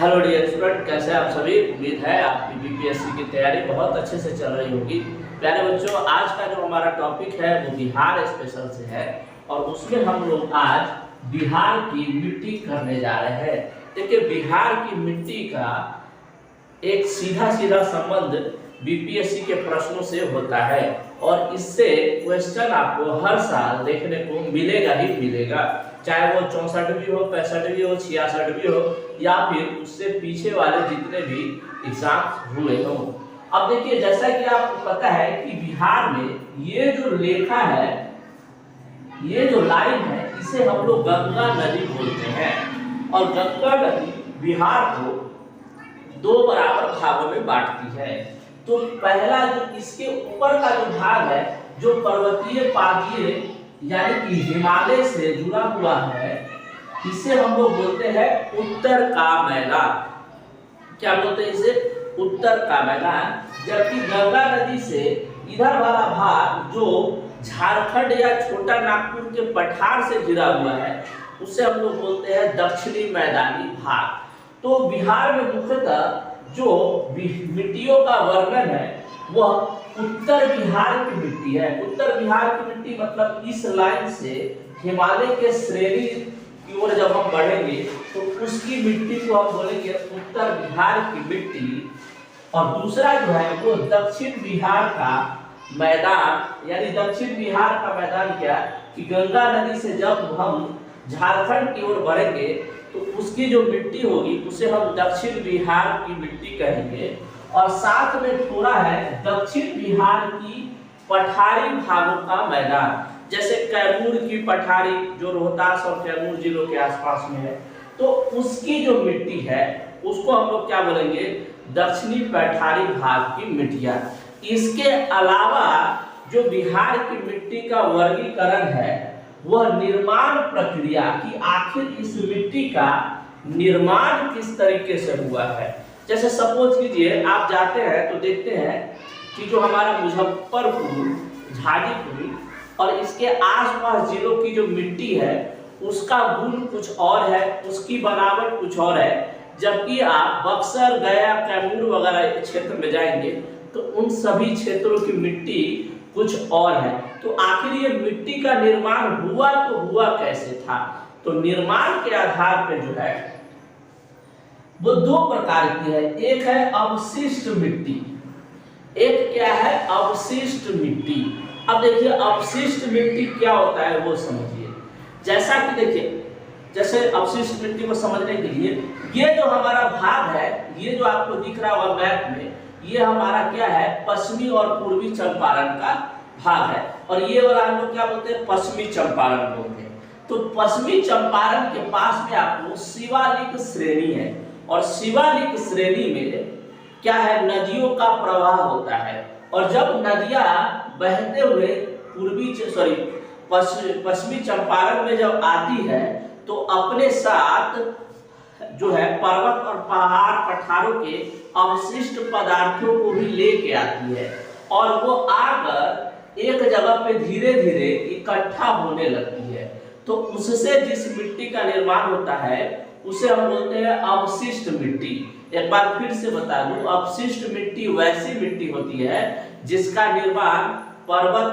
Hello dear student, कैसे हैं आप सभी। उम्मीद है आपकी बीपीएससी की तैयारी बहुत अच्छे से चल रही होगी। प्यारे बच्चों, आज का जो हमारा टॉपिक है वो बिहार स्पेशल से है और उसमें हम लोग आज बिहार की मिट्टी करने जा रहे हैं। देखिए, बिहार की मिट्टी का एक सीधा सीधा संबंध बीपीएससी के प्रश्नों से होता है और इससे क्वेश्चन आपको हर साल देखने को मिलेगा ही मिलेगा, चाहे वो 64वीं हो, 65वीं हो, 66वीं हो या फिर उससे पीछे वाले जितने भी एग्जाम हुए हो। अब देखिए, जैसा कि आपको पता है कि बिहार में ये जो रेखा है, ये जो लाइन है, इसे हम लोग गंगा नदी बोलते हैं और गंगा नदी बिहार को दो बराबर भागों में बांटती है। तो पहला जो इसके ऊपर का जो भाग है, जो पर्वतीय पहाड़ीय यानी कि हिमालय से जुड़ा हुआ है, इसे हम लोग बोलते हैं उत्तर का मैदान। क्या बोलते हैं इसे? उत्तर का मैदान। जबकि गंगा नदी से इधर वाला भाग जो झारखंड या छोटा नागपुर के पठार से घिरा हुआ है, उसे हम लोग बोलते हैं दक्षिणी मैदानी भाग। तो बिहार में मुख्यतः जो मिट्टियों का वर्णन है वह उत्तर बिहार की मिट्टी है। उत्तर बिहार की मिट्टी मतलब इस लाइन से हिमालय के श्रेणी की ओर जब हम बढ़ेंगे तो उसकी मिट्टी को हम बोलेंगे उत्तर बिहार की मिट्टी। और दूसरा जो है वो दक्षिण बिहार का मैदान, यानी दक्षिण बिहार का मैदान क्या कि गंगा नदी से जब हम झारखंड की ओर बढ़ेंगे तो उसकी जो मिट्टी होगी उसे हम दक्षिण बिहार की मिट्टी कहेंगे। और साथ में थोड़ा है दक्षिण बिहार की पठारी भागों का मैदान, जैसे कैमूर की पठारी जो रोहतास और कैमूर जिलों के आसपास में है, तो उसकी जो मिट्टी है उसको हम लोग क्या बोलेंगे? दक्षिणी पठारी भाग की मिट्टियां। इसके अलावा जो बिहार की मिट्टी का वर्गीकरण है वह निर्माण प्रक्रिया की, आखिर इस मिट्टी का निर्माण किस तरीके से हुआ है। जैसे सपोज कीजिए आप जाते हैं तो देखते हैं कि जो हमारा मुजफ्फरपुर, झाजीपुर और इसके आसपास जिलों की जो मिट्टी है उसका गुण कुछ और है, उसकी बनावट कुछ और है। जबकि आप बक्सर, गया, कैमूर वगैरह क्षेत्र में जाएंगे तो उन सभी क्षेत्रों की मिट्टी कुछ और है। तो आखिर ये मिट्टी का निर्माण हुआ तो हुआ कैसे था? तो निर्माण के आधार पर जो है वो दो प्रकार की है। एक है अवशिष्ट मिट्टी, एक क्या है? अवशिष्ट मिट्टी। अब देखिए अवशिष्ट मिट्टी क्या होता है वो समझिए। जैसा कि देखिए, जैसे अवशिष्ट मिट्टी को समझने के लिए ये जो हमारा भाग है, ये जो आपको दिख रहा होगा मैप में, ये हमारा क्या है? पश्चिमी और पूर्वी चंपारण का भाग है। और ये वाला हम लोग क्या बोलते हैं? पश्चिमी चंपारण बोलते हैं। तो पश्चिमी चंपारण के पास में आपको शिवालिक श्रेणी है और शिवालिक श्रेणी में क्या है? नदियों का प्रवाह होता है। और जब नदियां बहते हुए पश्चिमी चंपारण में जब आती है तो अपने साथ जो है पर्वत और पहाड़, पठारों के अवशिष्ट पदार्थों को भी लेके आती है और वो आकर एक जगह पे धीरे धीरे इकट्ठा होने लगती है। तो उससे जिस मिट्टी का निर्माण होता है उसे हम बोलते हैं अवशिष्ट मिट्टी। एक बार फिर से बता दूं, अवशिष्ट मिट्टी वैसी मिट्टी होती है जिसका निर्माण पर्वत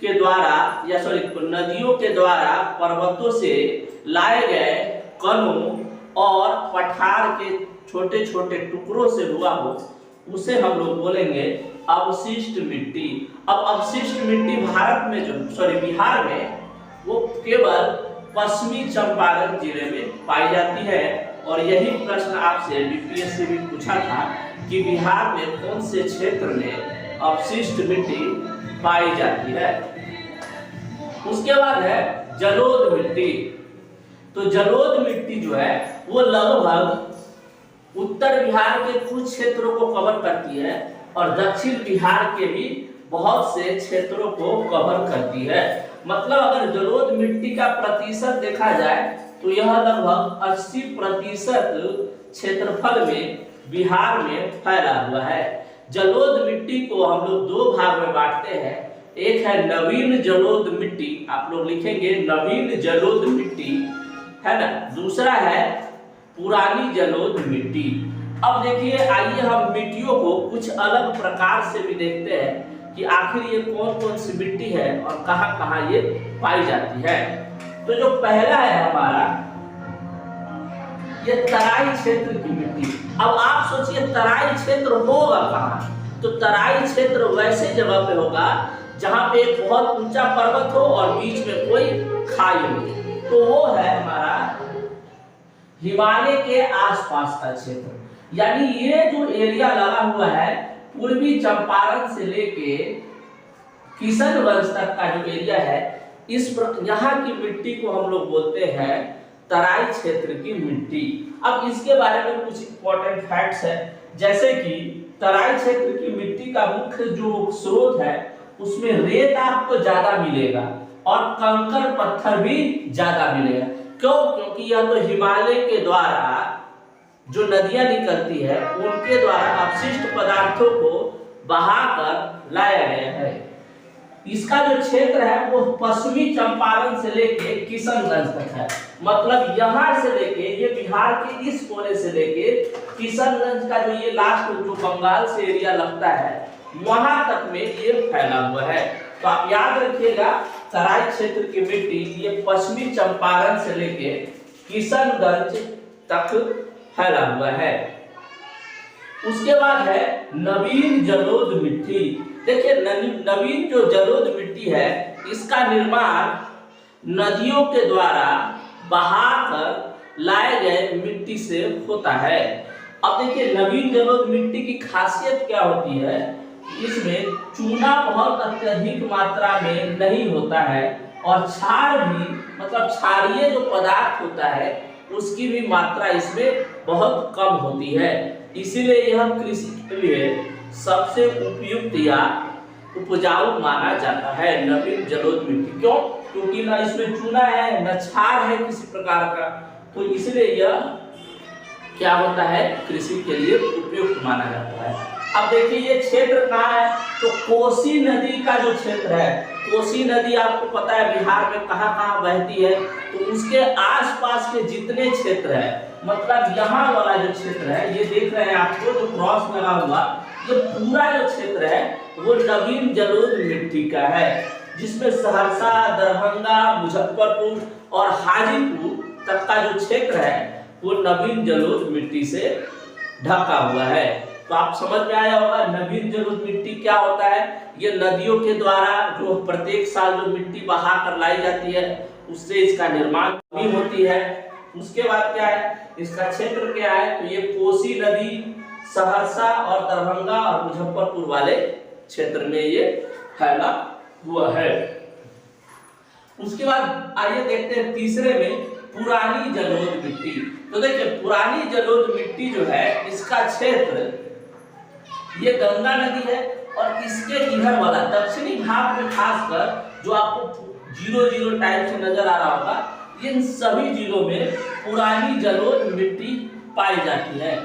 के द्वारा या नदियों के द्वारा पर्वतों से लाए गए कणों और पठार के छोटे छोटे टुकड़ों से हुआ हो, उसे हम लोग बोलेंगे अवशिष्ट मिट्टी। अब अवशिष्ट मिट्टी भारत में जो बिहार में वो केवल पश्चिमी चंपारण जिले में पाई जाती है। और यही प्रश्न आपसे बीपीएससी भी पूछा था कि बिहार में कौन से क्षेत्र में अवशिष्ट मिट्टी पाई जाती है। उसके बाद है जलोढ़ मिट्टी। तो जलोढ़ मिट्टी जो है वो लगभग उत्तर बिहार के कुछ क्षेत्रों को कवर करती है और दक्षिण बिहार के भी बहुत से क्षेत्रों को कवर करती है। मतलब अगर जलोढ़ मिट्टी का प्रतिशत देखा जाए तो यह लगभग 80% क्षेत्रफल में बिहार में फैला हुआ है। जलोढ़ मिट्टी को हम लोग दो भाग में बांटते हैं। एक है नवीन जलोढ़ मिट्टी, आप लोग लिखेंगे नवीन जलोढ़ मिट्टी, है ना। दूसरा है पुरानी जलोढ़ मिट्टी। अब देखिए, आइए हम मिट्टियों को कुछ अलग प्रकार से भी देखते हैं कि आखिर ये कौन कौन सी मिट्टी है और कहाँ कहाँ ये पाई जाती है। तो जो पहला है हमारा, ये तराई क्षेत्र की मिट्टी। अब आप सोचिए तराई क्षेत्र होगा कहाँ? तो तराई क्षेत्र वैसे जगह पे होगा जहाँ पे एक बहुत ऊंचा पर्वत हो और बीच में कोई खाई हो। तो वो है हमारा हिमालय के आसपास का क्षेत्र। यानी ये जो एरिया लगा हुआ है पूर्वी चंपारण से लेके किशनगंज तक का जो एरिया है, यहाँ की मिट्टी को हम लोग बोलते हैं तराई क्षेत्र की मिट्टी। अब इसके बारे में कुछ इंपॉर्टेंट फैक्ट्स है, जैसे कि तराई क्षेत्र की मिट्टी का मुख्य जो स्रोत है उसमें रेत आपको ज्यादा मिलेगा और कंकड़ पत्थर भी ज्यादा मिलेगा। क्यों? क्योंकि यह तो हिमालय के द्वारा जो नदियां निकलती है उनके द्वारा अपशिष्ट पदार्थों को बहाकर लाया गया है। इसका जो क्षेत्र है वो पश्चिमी चंपारण से लेके किशनगंज तक है। मतलब यहाँ से लेके ये बिहार के इस कोने से लेके किशनगंज का जो ये लास्ट जो बंगाल से एरिया लगता है वहां तक में ये फैला हुआ है। तो आप याद रखिएगा, तराई क्षेत्र की मिट्टी ये पश्चिमी चंपारण से लेके किशनगंज तक फैला हुआ है। उसके बाद है नवीन जलोढ़ मिट्टी। देखिए, नवीन जो जलोढ़ मिट्टी है इसका निर्माण नदियों के द्वारा बहाकर लाए गए मिट्टी से होता है। अब देखिए, नवीन जलोढ़ मिट्टी की खासियत क्या होती है, इसमें चूना बहुत अत्यधिक मात्रा में नहीं होता है और क्षार भी, मतलब क्षारीय जो पदार्थ होता है उसकी भी मात्रा इसमें बहुत कम होती है। इसीलिए यह कृषि के लिए सबसे उपयुक्त या उपजाऊ माना जाता है नवीन जलोढ़ मिट्टी। क्यों? क्योंकि ना इसमें चूना है न क्षार है किसी प्रकार का, तो इसलिए यह क्या होता है, कृषि के लिए उपयुक्त माना जाता है। अब देखिए ये क्षेत्र कहाँ है, तो कोसी नदी का जो क्षेत्र है, कोसी नदी आपको पता है बिहार में कहाँ कहाँ बहती है, तो उसके आसपास के जितने क्षेत्र है, मतलब यहाँ वाला जो क्षेत्र है, ये देख रहे हैं आपको जो क्रॉस लगा हुआ, ये पूरा जो क्षेत्र है वो नवीन जलोढ़ मिट्टी का है, जिसमें सहरसा, दरभंगा, मुजफ्फरपुर और हाजीपुर तक का जो क्षेत्र है वो नवीन जलोढ़ मिट्टी से ढका हुआ है। तो आप समझ में आया होगा नवीन जलोढ़ मिट्टी क्या होता है। ये नदियों के द्वारा जो प्रत्येक साल जो मिट्टी बहा कर लाई जाती है उससे इसका निर्माण भी होती है। उसके बाद क्या है, इसका क्षेत्र क्या है, तो ये कोसी नदी सहरसा और दरभंगा और मुजफ्फरपुर वाले क्षेत्र में ये फैला हुआ है। उसके बाद आइए देखते हैं तीसरे में पुरानी जलोढ़ मिट्टी। तो देखिए पुरानी जलोढ़ मिट्टी जो है इसका क्षेत्र, ये गंगा नदी है और इसके इधर वाला दक्षिणी भाग में खासकर जो आपको 0-0 टाइप से नजर आ रहा होगा, इन सभी जिलों में पुरानी जलोढ़ मिट्टी पाई जाती है।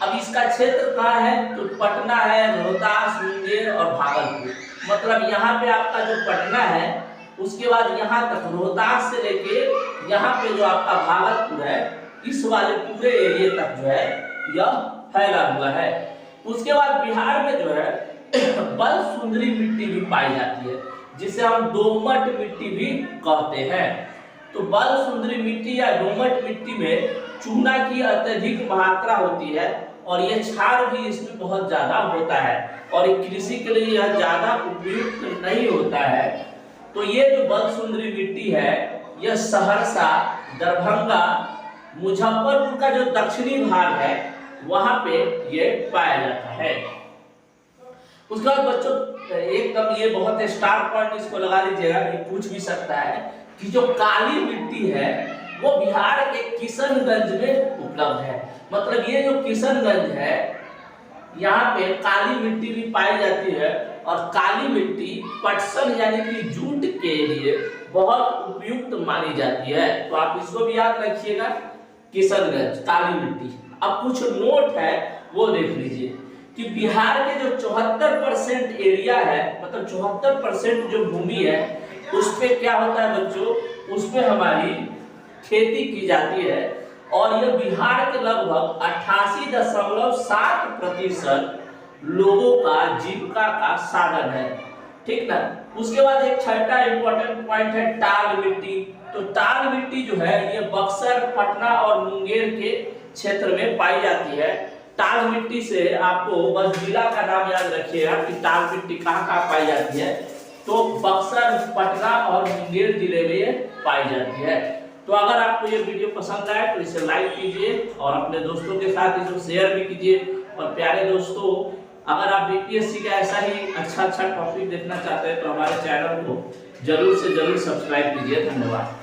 अब इसका क्षेत्र कहाँ है, तो पटना है, रोहतास, मुंगेर और भागलपुर। मतलब यहाँ पे आपका जो पटना है उसके बाद यहाँ तक रोहतास से लेके यहाँ पे जो आपका भागलपुर है, इस वाले पूरे एरिया तक जो है यह फैला हुआ है। उसके बाद बिहार में जो है बल सुंदरी मिट्टी भी पाई जाती है, जिसे हम दोमट मिट्टी भी कहते हैं। तो बल सुंदरी मिट्टी या दोमट मिट्टी में चूना की अत्यधिक मात्रा होती है और यह क्षार भी इसमें बहुत ज्यादा होता है और कृषि के लिए यह ज्यादा उपयुक्त नहीं होता है। तो ये जो बल सुंदरी मिट्टी है यह सहरसा, दरभंगा, मुजफ्फरपुर का जो दक्षिणी भाग है वहां पे ये पाया जाता है। उसके बाद बच्चों एकदम ये बहुत स्टार पॉइंट इसको लगा लीजिएगा, ये पूछ भी सकता है कि जो काली मिट्टी है वो बिहार के किशनगंज में उपलब्ध है। मतलब ये जो किशनगंज है यहाँ पे काली मिट्टी भी पाई जाती है और काली मिट्टी पटसन यानी कि जूट के लिए बहुत उपयुक्त मानी जाती है। तो आप इसको भी याद रखिएगा, किशनगंज काली मिट्टी। अब कुछ नोट है वो देख लीजिए कि बिहार के जो 74% एरिया है, मतलब 74% जो भूमि है उस पे क्या होता है बच्चों, उस पे हमारी खेती की जाती है और यह बिहार के लगभग 88.7% लोगों का जीविका का साधन है। ठीक ना। उसके बाद एक छठा इंपॉर्टेंट पॉइंट है टाल मिट्टी। तो टाल मिट्टी जो है ये बक्सर, पटना और मुंगेर के क्षेत्र में पाई जाती है। टाल मिट्टी से आपको बस जिला का नाम याद रखिएगा कि टाल मिट्टी कहाँ पाई जाती है। तो बक्सर, पटना और मुंगेर जिले में ये पाई जाती है। तो अगर आपको ये वीडियो पसंद आए तो इसे लाइक कीजिए और अपने दोस्तों के साथ इसे शेयर भी कीजिए। और प्यारे दोस्तों, अगर आप बीपीएससी का ऐसा ही अच्छा टॉपिक देखना चाहते हैं तो हमारे चैनल को जरूर से जरूर सब्सक्राइब कीजिए। धन्यवाद।